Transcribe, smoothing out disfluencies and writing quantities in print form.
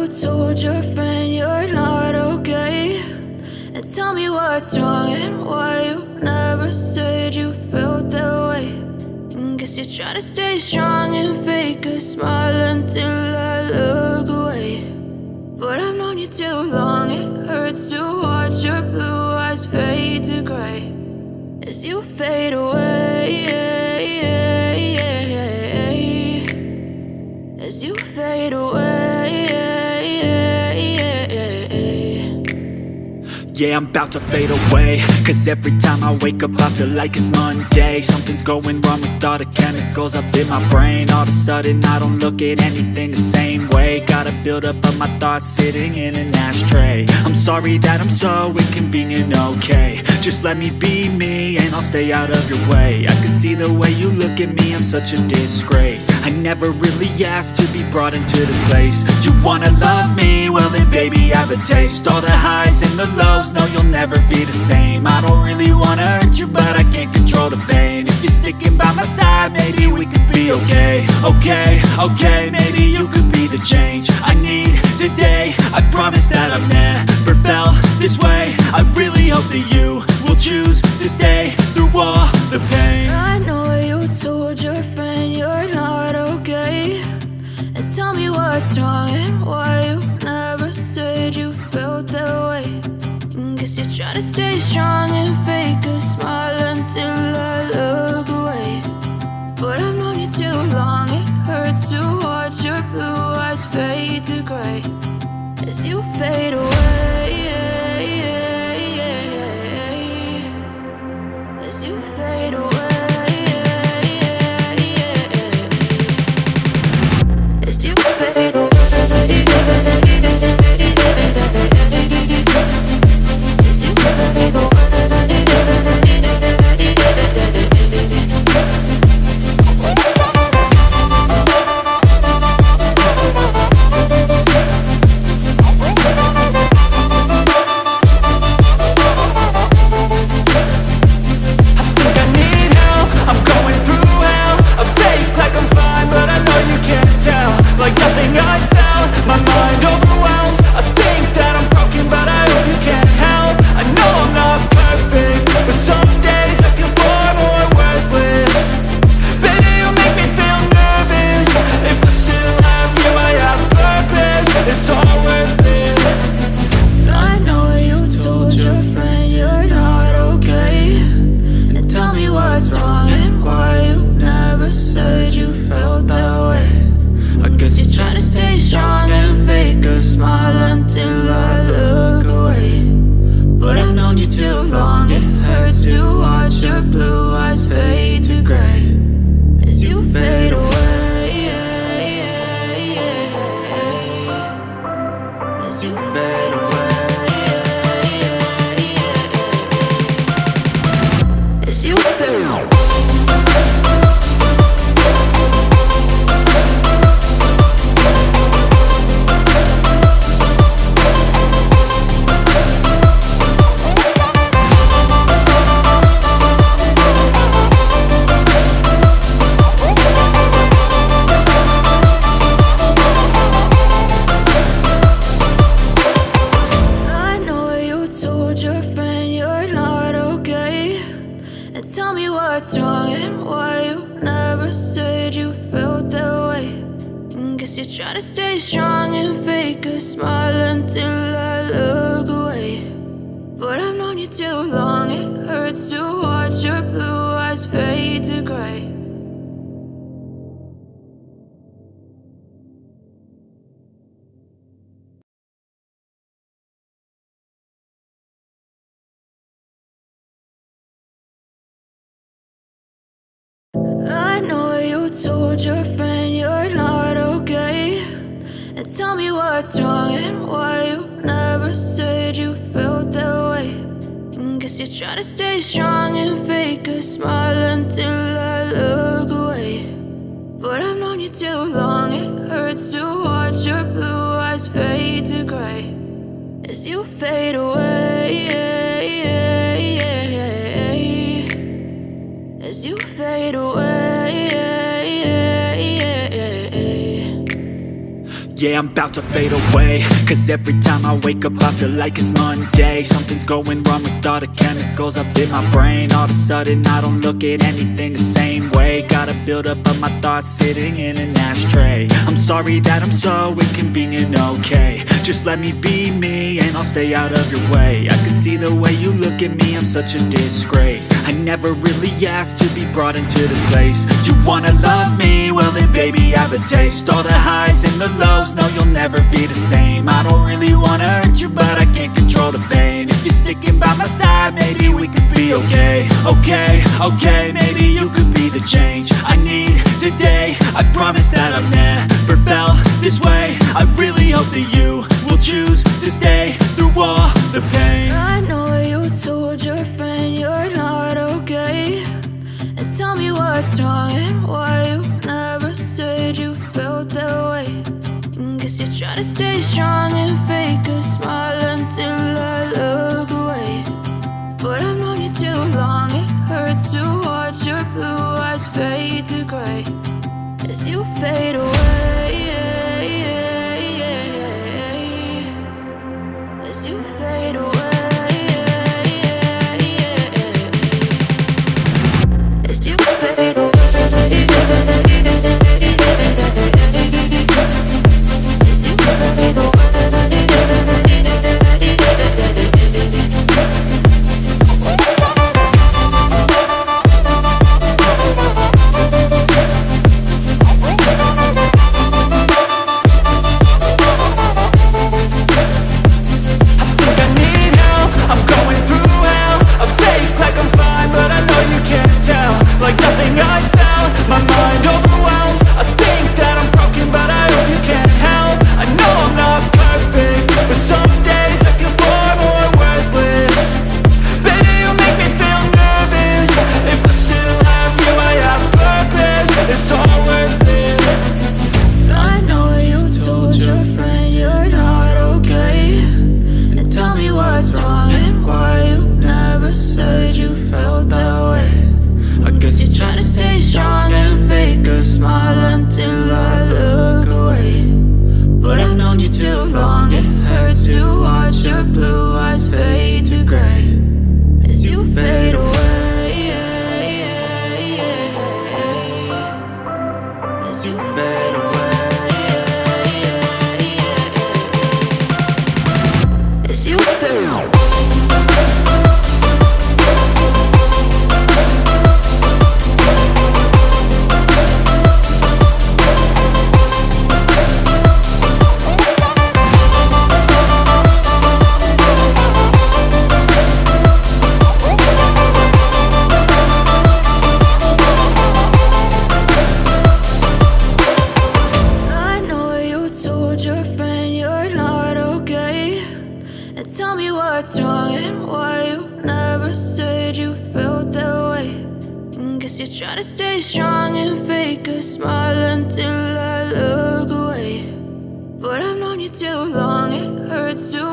told your friend you're not okay? And tell me what's wrong and why you never said you felt that way. And guess you're trying to stay strong and fake a smile until I look away. But I've known you too long, it hurts to watch your blue eyes fade to gray as you fade away, as you fade away. Yeah, I'm about to fade away, cause every time I wake up I feel like it's Monday. Something's going wrong with all the chemicals up in my brain. All of a sudden I don't look at anything the same way. Got a build-up of my thoughts sitting in an ashtray. I'm sorry that I'm so inconvenient, okay? Just let me be me and I'll stay out of your way. I can see the way you look at me, I'm such a disgrace. I never really asked to be brought into this place. You wanna love me? Well then baby I have a taste. All the highs and the lows, no, you'll never be the same. I don't really wanna hurt you, but I can't control the pain. If you're sticking by my side, maybe we could be okay. Okay, maybe you could be the change I need today. I promise that I've never felt this way. I really hope that you will choose to stay through all the pain. I know you told your friend you're not okay. And tell me what's wrong and why you never said you felt that way. Guess you're trying to stay strong and fake a smile until I look away. But I've known you too long, it hurts to watch your blue eyes fade to gray as you fade away, as you fade away, as you fade away. I know you told your friend you're not okay. And tell me what's wrong and why you never said you felt that way. And guess you're trying to stay strong and fake a smile until I look away. But I've known you too long, it hurts to watch your blue eyes fade to gray as you fade away, as you fade away. Yeah, I'm about to fade away, cause every time I wake up I feel like it's Monday. Something's going wrong with all the chemicals up in my brain. All of a sudden I don't look at anything the same way. Got a buildup of my thoughts sitting in an ashtray. I'm sorry that I'm so inconvenient, okay. Just let me be me and I'll stay out of your way. I can see the way you look at me, I'm such a disgrace. I never really asked to be brought into this place. You wanna love me? Well then baby I have a taste. All the highs and the lows, no you'll never be the same. I don't really wanna hurt you but I can't control the pain. If you're sticking by my side, maybe we could be okay. Okay, maybe you could be the change I need today. I promise that I've never felt this way. I really hope that you will choose to stay through all the pain. I know you told your friend you're not okay, and tell me what's wrong and why you never said you felt that way. Guess you're trying to stay strong and fake a smile until I look away. But I've known you too long, it hurts to watch your blue eyes fade to gray as you fade away. As you fade away. As you fade away. But I've known you too long, it hurts to